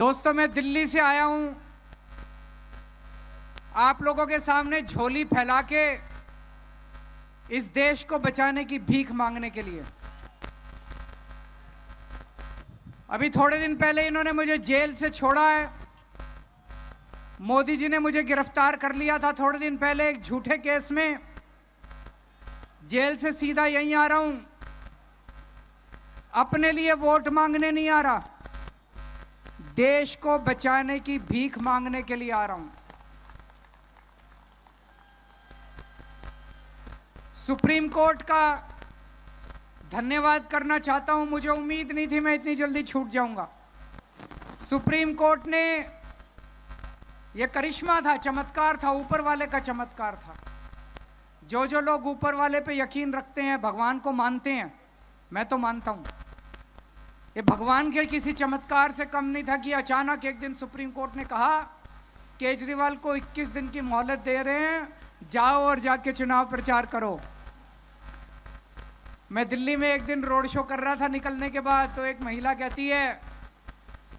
दोस्तों, मैं दिल्ली से आया हूं आप लोगों के सामने झोली फैला के इस देश को बचाने की भीख मांगने के लिए। अभी थोड़े दिन पहले इन्होंने मुझे जेल से छोड़ा है। मोदी जी ने मुझे गिरफ्तार कर लिया था थोड़े दिन पहले एक झूठे केस में। जेल से सीधा यहीं आ रहा हूं, अपने लिए वोट मांगने नहीं आ रहा, देश को बचाने की भीख मांगने के लिए आ रहा हूं। सुप्रीम कोर्ट का धन्यवाद करना चाहता हूं। मुझे उम्मीद नहीं थी मैं इतनी जल्दी छूट जाऊंगा। सुप्रीम कोर्ट ने, यह करिश्मा था, चमत्कार था, ऊपर वाले का चमत्कार था। जो लोग ऊपर वाले पे यकीन रखते हैं, भगवान को मानते हैं, मैं तो मानता हूं, ये भगवान के किसी चमत्कार से कम नहीं था कि अचानक एक दिन सुप्रीम कोर्ट ने कहा केजरीवाल को 21 दिन की मोहलत दे रहे हैं, जाओ और जाके चुनाव प्रचार करो। मैं दिल्ली में एक दिन रोड शो कर रहा था, निकलने के बाद तो एक महिला कहती है,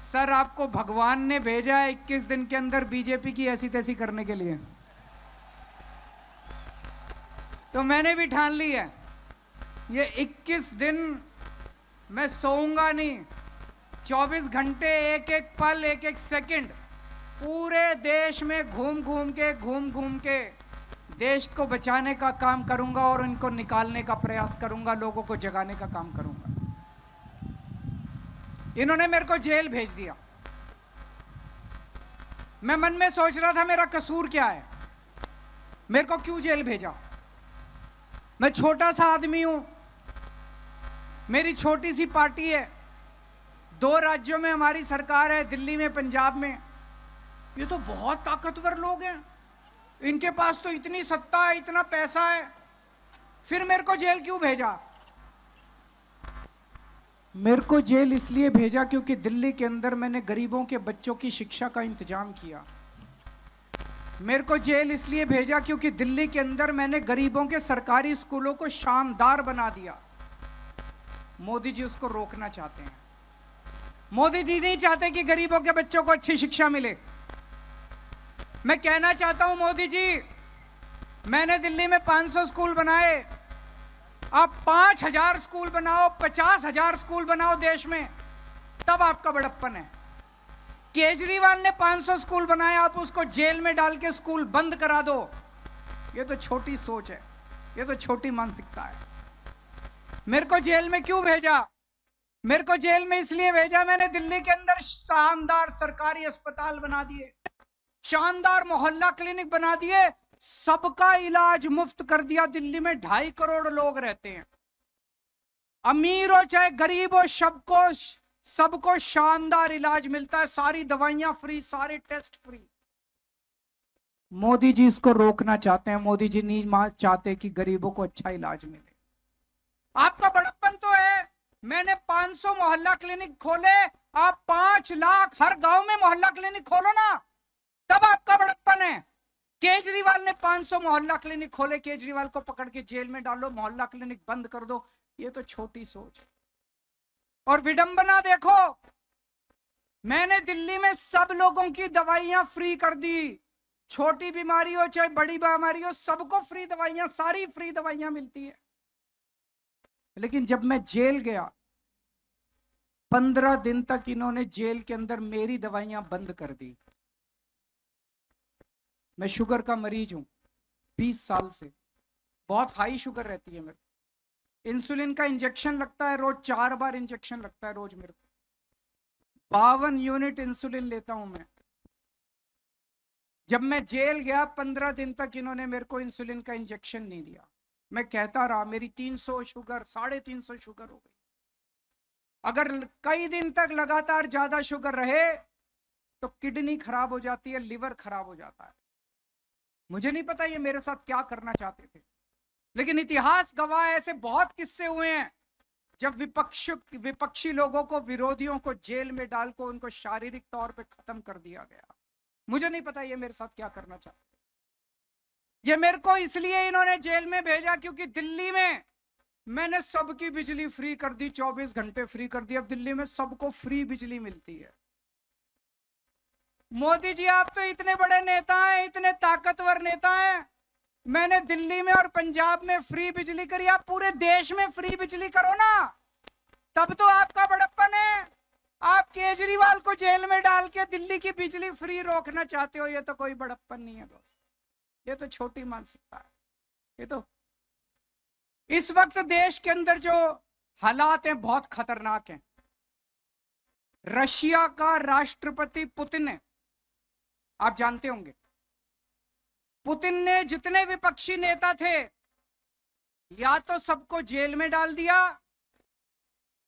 सर आपको भगवान ने भेजा है 21 दिन के अंदर बीजेपी की ऐसी तैसी करने के लिए। तो मैंने भी ठान ली है, ये 21 दिन मैं सोऊंगा नहीं, 24 घंटे, एक एक पल, एक एक सेकंड पूरे देश में घूम घूम के देश को बचाने का काम करूंगा और इनको निकालने का प्रयास करूंगा, लोगों को जगाने का काम करूंगा। इन्होंने मेरे को जेल भेज दिया। मैं मन में सोच रहा था मेरा कसूर क्या है, मेरे को क्यों जेल भेजा। मैं छोटा सा आदमी हूं, मेरी छोटी सी पार्टी है, 2 राज्यों में हमारी सरकार है, दिल्ली में, पंजाब में। ये तो बहुत ताकतवर लोग हैं, इनके पास तो इतनी सत्ता है, इतना पैसा है, फिर मेरे को जेल क्यों भेजा। मेरे को जेल इसलिए भेजा क्योंकि दिल्ली के अंदर मैंने गरीबों के बच्चों की शिक्षा का इंतजाम किया। मेरे को जेल इसलिए भेजा क्योंकि दिल्ली के अंदर मैंने गरीबों के सरकारी स्कूलों को शानदार बना दिया। मोदी जी उसको रोकना चाहते हैं। मोदी जी नहीं चाहते कि गरीबों के बच्चों को अच्छी शिक्षा मिले। मैं कहना चाहता हूं मोदी जी, मैंने दिल्ली में 500 स्कूल बनाए, आप 5000 स्कूल बनाओ, 50,000 स्कूल बनाओ देश में, तब आपका बड़प्पन है। केजरीवाल ने 500 स्कूल बनाए, आप उसको जेल में डाल के स्कूल बंद करा दो। ये तो छोटी सोच है, ये तो छोटी मानसिकता है। मेरे को जेल में क्यों भेजा? मेरे को जेल में इसलिए भेजा, मैंने दिल्ली के अंदर शानदार सरकारी अस्पताल बना दिए, शानदार मोहल्ला क्लिनिक बना दिए, सबका इलाज मुफ्त कर दिया। दिल्ली में 2.5 करोड़ लोग रहते हैं, अमीर हो चाहे गरीब हो, सबको शानदार इलाज मिलता है, सारी दवाइयां फ्री, सारे टेस्ट फ्री। मोदी जी इसको रोकना चाहते हैं। मोदी जी नहीं चाहते कि गरीबों को अच्छा इलाज मिले। आपका बड़प्पन तो है, मैंने 500 मोहल्ला क्लिनिक खोले, आप 5 लाख हर गांव में मोहल्ला क्लिनिक खोलो ना, तब आपका बड़प्पन है। केजरीवाल ने 500 मोहल्ला क्लिनिक खोले, केजरीवाल को पकड़ के जेल में डालो, मोहल्ला क्लिनिक बंद कर दो। ये तो छोटी सोच। और विडंबना देखो, मैंने दिल्ली में सब लोगों की दवाइयां फ्री कर दी, छोटी बीमारी हो चाहे बड़ी बीमारी हो, सबको फ्री दवाइयां, सारी फ्री दवाइयां मिलती है। लेकिन जब मैं जेल गया, 15 दिन तक इन्होंने जेल के अंदर मेरी दवाइयां बंद कर दी। मैं शुगर का मरीज हूं 20 साल से, बहुत हाई शुगर रहती है मेरे को। इंसुलिन का इंजेक्शन लगता है रोज, 4 बार इंजेक्शन लगता है रोज मेरे को। 52 यूनिट इंसुलिन लेता हूं मैं। जब मैं जेल गया 15 दिन तक इन्होंने मेरे को इंसुलिन का इंजेक्शन नहीं दिया। मैं कहता रहा, मेरी 300 शुगर, 350 शुगर हो गई। अगर कई दिन तक लगातार ज्यादा शुगर रहे तो किडनी खराब हो जाती है, लिवर खराब हो जाता है। मुझे नहीं पता ये मेरे साथ क्या करना चाहते थे, लेकिन इतिहास गवाह है, ऐसे बहुत किस्से हुए हैं जब विपक्षी लोगों को, विरोधियों को जेल में डालकर उनको शारीरिक तौर पे खत्म कर दिया गया। मुझे नहीं पता ये मेरे साथ क्या करना चाहते। ये मेरे को इसलिए इन्होंने जेल में भेजा क्योंकि दिल्ली में मैंने सबकी बिजली फ्री कर दी, 24 घंटे फ्री कर दी। अब दिल्ली में सबको फ्री बिजली मिलती है। मोदी जी आप तो इतने बड़े नेता हैं, इतने ताकतवर नेता हैं। मैंने दिल्ली में और पंजाब में फ्री बिजली करी, आप पूरे देश में फ्री बिजली करो ना, तब तो आपका बड़प्पन है। आप केजरीवाल को जेल में डाल के दिल्ली की बिजली फ्री रोकना चाहते हो, ये तो कोई बड़प्पन नहीं है दोस्त, ये तो छोटी मानसिकता है। ये तो इस वक्त देश के अंदर जो हालात हैं बहुत खतरनाक हैं। रशिया का राष्ट्रपति पुतिन है, आप जानते होंगे। पुतिन ने जितने विपक्षी नेता थे या तो सबको जेल में डाल दिया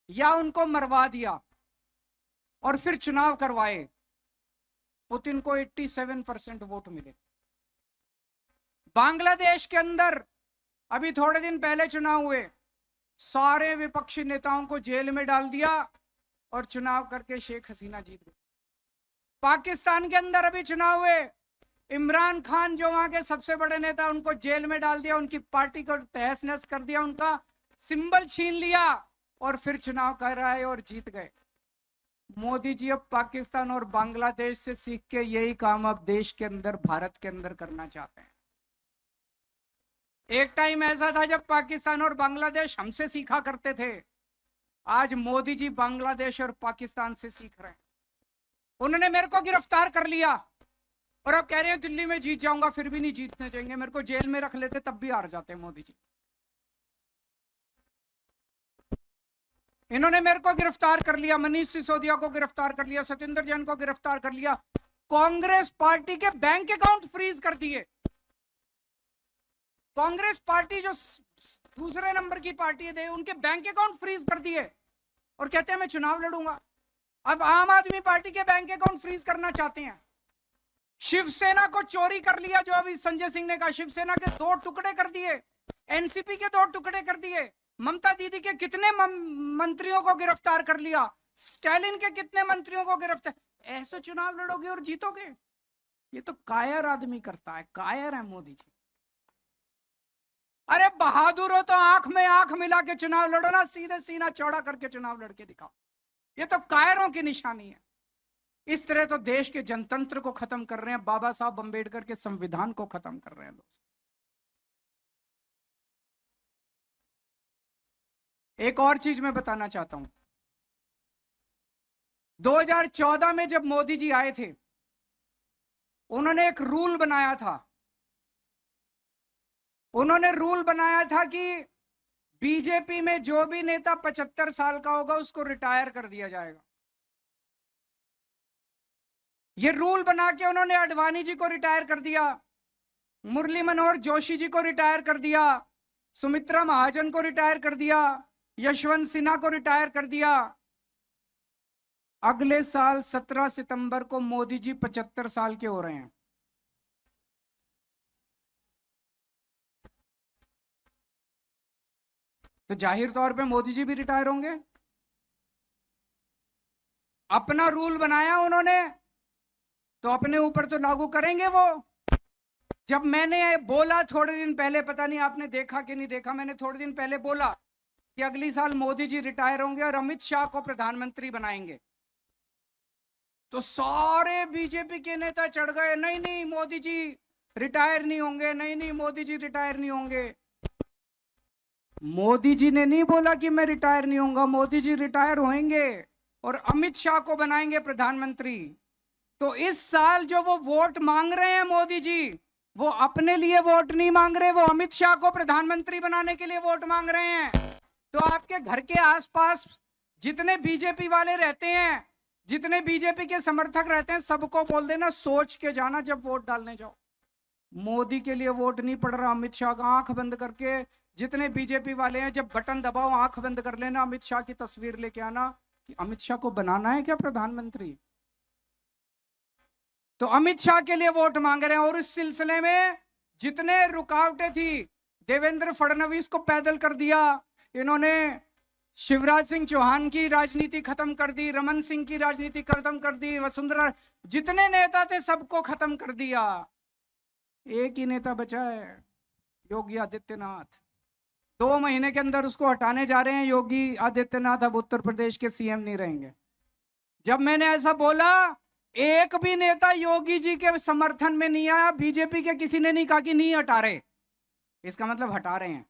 या उनको मरवा दिया और फिर चुनाव करवाए। पुतिन को 87% वोट मिले। बांग्लादेश के अंदर अभी थोड़े दिन पहले चुनाव हुए, सारे विपक्षी नेताओं को जेल में डाल दिया और चुनाव करके शेख हसीना जीत गई। पाकिस्तान के अंदर अभी चुनाव हुए, इमरान खान जो वहां के सबसे बड़े नेता, उनको जेल में डाल दिया, उनकी पार्टी को तहस नहस कर दिया, उनका सिंबल छीन लिया और फिर चुनाव कर रहा है और जीत गए। मोदी जी अब पाकिस्तान और बांग्लादेश से सीख के यही काम अब देश के अंदर, भारत के अंदर करना चाहते हैं। एक टाइम ऐसा था जब पाकिस्तान और बांग्लादेश हमसे सीखा करते थे, आज मोदी जी बांग्लादेश और पाकिस्तान से सीख रहे हैं। उन्होंने मेरे को गिरफ्तार कर लिया और अब कह रहे हैं दिल्ली में जीत जाऊंगा, फिर भी नहीं जीतने देंगे। मेरे को जेल में रख लेते तब भी हार जाते मोदी जी। इन्होंने मेरे को गिरफ्तार कर लिया, मनीष सिसोदिया को गिरफ्तार कर लिया, सत्येंद्र जैन को गिरफ्तार कर लिया, कांग्रेस पार्टी के बैंक अकाउंट फ्रीज कर दिए। कांग्रेस पार्टी जो दूसरे नंबर की पार्टी है, उनके बैंक अकाउंट फ्रीज कर दिए और कहते हैं मैं चुनाव लड़ूंगा। अब आम आदमी पार्टी के बैंक अकाउंट फ्रीज करना चाहते हैं। शिवसेना को चोरी कर लिया, जो अभी संजय सिंह ने कहा, शिवसेना के 2 टुकड़े कर दिए, एनसीपी के 2 टुकड़े कर दिए, ममता दीदी के कितने मंत्रियों को गिरफ्तार कर लिया, स्टालिन के कितने मंत्रियों को गिरफ्तार। ऐसे चुनाव लड़ोगे और जीतोगे? ये तो कायर आदमी करता है, कायर है मोदी जी। अरे बहादुर हो तो आंख में आंख मिला के चुनाव लड़ो ना, सीधे सीना चौड़ा करके चुनाव लड़के दिखाओ। ये तो कायरों की निशानी है। इस तरह तो देश के जनतंत्र को खत्म कर रहे हैं, बाबा साहब अंबेडकर के संविधान को खत्म कर रहे हैं लोग। एक और चीज मैं बताना चाहता हूं, 2014 में जब मोदी जी आए थे, उन्होंने एक रूल बनाया था। उन्होंने रूल बनाया था कि बीजेपी में जो भी नेता 75 साल का होगा उसको रिटायर कर दिया जाएगा। ये रूल बना के उन्होंने अडवाणी जी को रिटायर कर दिया, मुरली मनोहर जोशी जी को रिटायर कर दिया, सुमित्रा महाजन को रिटायर कर दिया, यशवंत सिन्हा को रिटायर कर दिया। अगले साल 17 सितंबर को मोदी जी 75 साल के हो रहे हैं। तो जाहिर तौर पे मोदी जी भी रिटायर होंगे। अपना रूल बनाया उन्होंने तो अपने ऊपर तो लागू करेंगे वो। जब मैंने बोला थोड़े दिन पहले, पता नहीं आपने देखा कि नहीं देखा, मैंने थोड़े दिन पहले बोला कि अगली साल मोदी जी रिटायर होंगे और अमित शाह को प्रधानमंत्री बनाएंगे, तो सारे बीजेपी के नेता चढ़ गए, नहीं नहीं मोदी जी रिटायर नहीं होंगे, नहीं नहीं मोदी जी रिटायर नहीं होंगे। मोदी जी ने नहीं बोला कि मैं रिटायर नहीं होऊंगा, मोदी जी रिटायर होंगे और अमित शाह को बनाएंगे प्रधानमंत्री। तो इस साल जो वो वोट मांग रहे हैं मोदी जी, वो अपने लिए वोट नहीं मांग रहे, वो अमित शाह को प्रधानमंत्री बनाने के लिए वोट मांग रहे हैं। तो आपके घर के आसपास जितने बीजेपी वाले रहते हैं, जितने बीजेपी के समर्थक रहते हैं, सबको बोल देना सोच के जाना जब वोट डालने जाओ। मोदी के लिए वोट नहीं पड़ रहा, अमित शाह का। आंख बंद करके जितने बीजेपी वाले हैं, जब बटन दबाओ आंख बंद कर लेना, अमित शाह की तस्वीर लेके आना कि अमित शाह को बनाना है क्या प्रधानमंत्री। तो अमित शाह के लिए वोट मांग रहे हैं। और इस सिलसिले में जितने रुकावटें थी, देवेंद्र फडणवीस को पैदल कर दिया इन्होंने, शिवराज सिंह चौहान की राजनीति खत्म कर दी, रमन सिंह की राजनीति खत्म कर दी, वसुंधरा, जितने नेता थे सबको खत्म कर दिया। एक ही नेता बचा है, योगी आदित्यनाथ। 2 महीने के अंदर उसको हटाने जा रहे हैं। योगी आदित्यनाथ अब उत्तर प्रदेश के सीएम नहीं रहेंगे। जब मैंने ऐसा बोला एक भी नेता योगी जी के समर्थन में नहीं आया, बीजेपी के किसी ने नहीं कहा कि नहीं हटा रहे। इसका मतलब हटा रहे हैं,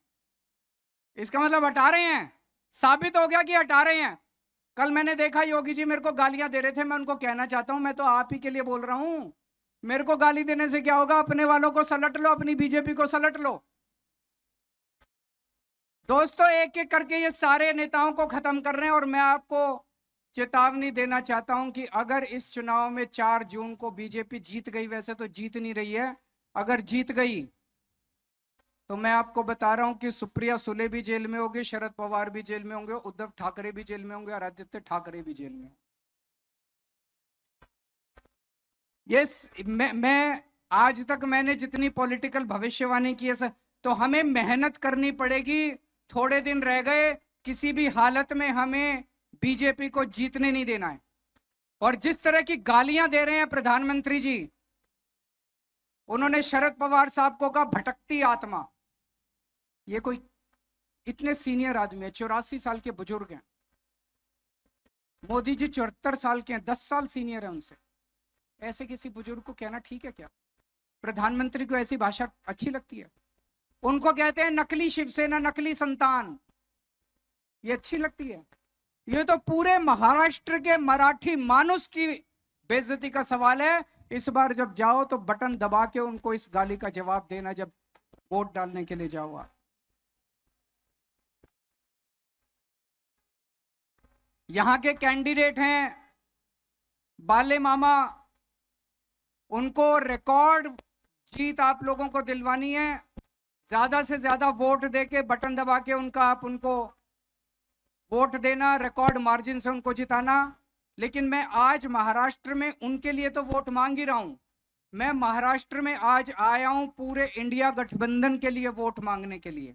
इसका मतलब हटा रहे हैं, साबित हो गया कि हटा रहे हैं। कल मैंने देखा योगी जी मेरे को गालियां दे रहे थे, मैं उनको कहना चाहता हूं, मैं तो आप ही के लिए बोल रहा हूं, मेरे को गाली देने से क्या होगा, अपने वालों को सलट लो, अपनी बीजेपी को सलट लो। दोस्तों एक एक करके ये सारे नेताओं को खत्म कर रहे हैं, और मैं आपको चेतावनी देना चाहता हूं कि अगर इस चुनाव में 4 जून को बीजेपी जीत गई, वैसे तो जीत नहीं रही है, अगर जीत गई तो मैं आपको बता रहा हूं कि सुप्रिया सुले भी जेल में होगी, शरद पवार भी जेल में होंगे, उद्धव ठाकरे भी जेल में होंगे और आदित्य ठाकरे भी जेल में होंगे। यस, मैं आज तक मैंने जितनी पॉलिटिकल भविष्यवाणी की है, तो हमें मेहनत करनी पड़ेगी। थोड़े दिन रह गए, किसी भी हालत में हमें बीजेपी को जीतने नहीं देना है। और जिस तरह की गालियां दे रहे हैं प्रधानमंत्री जी, उन्होंने शरद पवार साहब को कहा भटकती आत्मा। ये कोई इतने सीनियर आदमी है, 84 साल के बुजुर्ग हैं। मोदी जी 74 साल के हैं, 10 साल सीनियर है उनसे। ऐसे किसी बुजुर्ग को कहना ठीक है क्या? प्रधानमंत्री को ऐसी भाषा अच्छी लगती है? उनको कहते हैं नकली शिवसेना, नकली संतान, ये अच्छी लगती है? ये तो पूरे महाराष्ट्र के मराठी मानुस की बेइज्जती का सवाल है। इस बार जब जाओ तो बटन दबा के उनको इस गाली का जवाब देना, जब वोट डालने के लिए जाओ आप। यहां के कैंडिडेट हैं बाले मामा, उनको रिकॉर्ड जीत आप लोगों को दिलवानी है। ज्यादा से ज्यादा वोट देके बटन दबा के आप उनको वोट देना, रिकॉर्ड मार्जिन से उनको जिताना। लेकिन मैं आज महाराष्ट्र में उनके लिए तो वोट मांग ही रहा हूं। मैं महाराष्ट्र में आज आया हूं पूरे इंडिया गठबंधन के लिए वोट मांगने के लिए।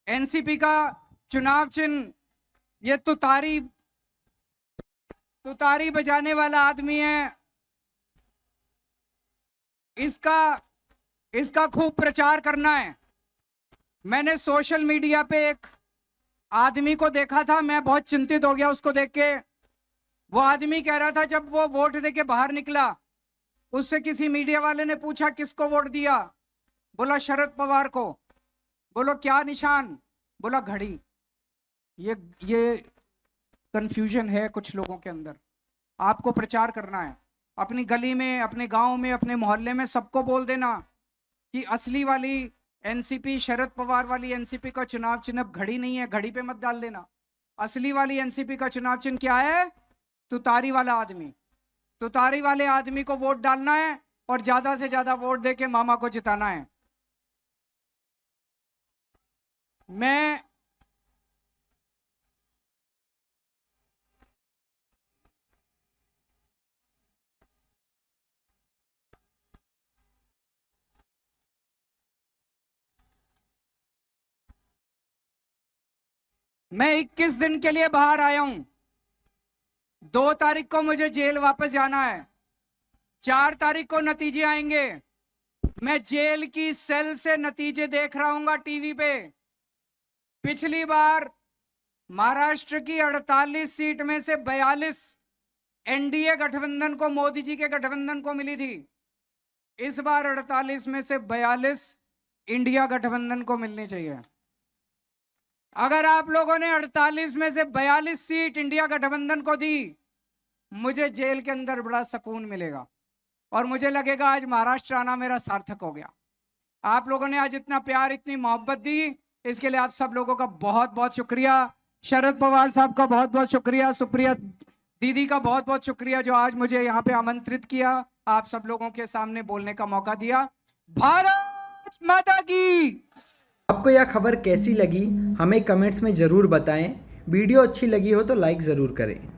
एनसीपी का चुनाव चिन्ह ये तुतारी बजाने वाला आदमी है, इसका खूब प्रचार करना है। मैंने सोशल मीडिया पे एक आदमी को देखा था, मैं बहुत चिंतित हो गया उसको देख के। वो आदमी कह रहा था जब वो वोट देके बाहर निकला, उससे किसी मीडिया वाले ने पूछा किसको वोट दिया, बोला शरद पवार को। बोलो क्या निशान? बोला घड़ी। ये कंफ्यूजन है कुछ लोगों के अंदर। आपको प्रचार करना है अपनी गली में, अपने गांव में, अपने मोहल्ले में, सबको बोल देना कि असली वाली एनसीपी, शरद पवार वाली एनसीपी का चुनाव चिन्ह घड़ी नहीं है, घड़ी पे मत डाल देना। असली वाली एनसीपी का चुनाव चिन्ह क्या है? तुतारी वाला आदमी। तुतारी वाले आदमी को वोट डालना है और ज्यादा से ज्यादा वोट देके मामा को जिताना है। मैं 21 दिन के लिए बाहर आया हूं। 2 तारीख को मुझे जेल वापस जाना है, 4 तारीख को नतीजे आएंगे। मैं जेल की सेल से नतीजे देख रहा हूं टीवी पे। पिछली बार महाराष्ट्र की 48 सीट में से 42 एनडीए गठबंधन को, मोदी जी के गठबंधन को मिली थी। इस बार 48 में से 42 इंडिया गठबंधन को मिलनी चाहिए। अगर आप लोगों ने 48 में से 42 सीट इंडिया गठबंधन को दी, मुझे जेल के अंदर बड़ा सुकून मिलेगा और मुझे लगेगा आज महाराष्ट्र आना मेरा सार्थक हो गया। आप लोगों ने आज इतना प्यार, इतनी मोहब्बत दी, इसके लिए आप सब लोगों का बहुत बहुत शुक्रिया। शरद पवार साहब का बहुत बहुत शुक्रिया, सुप्रिया दीदी का बहुत बहुत शुक्रिया जो आज मुझे यहाँ पे आमंत्रित किया, आप सब लोगों के सामने बोलने का मौका दिया। भारत माता की। आपको यह खबर कैसी लगी हमें कमेंट्स में ज़रूर बताएं। वीडियो अच्छी लगी हो तो लाइक ज़रूर करें।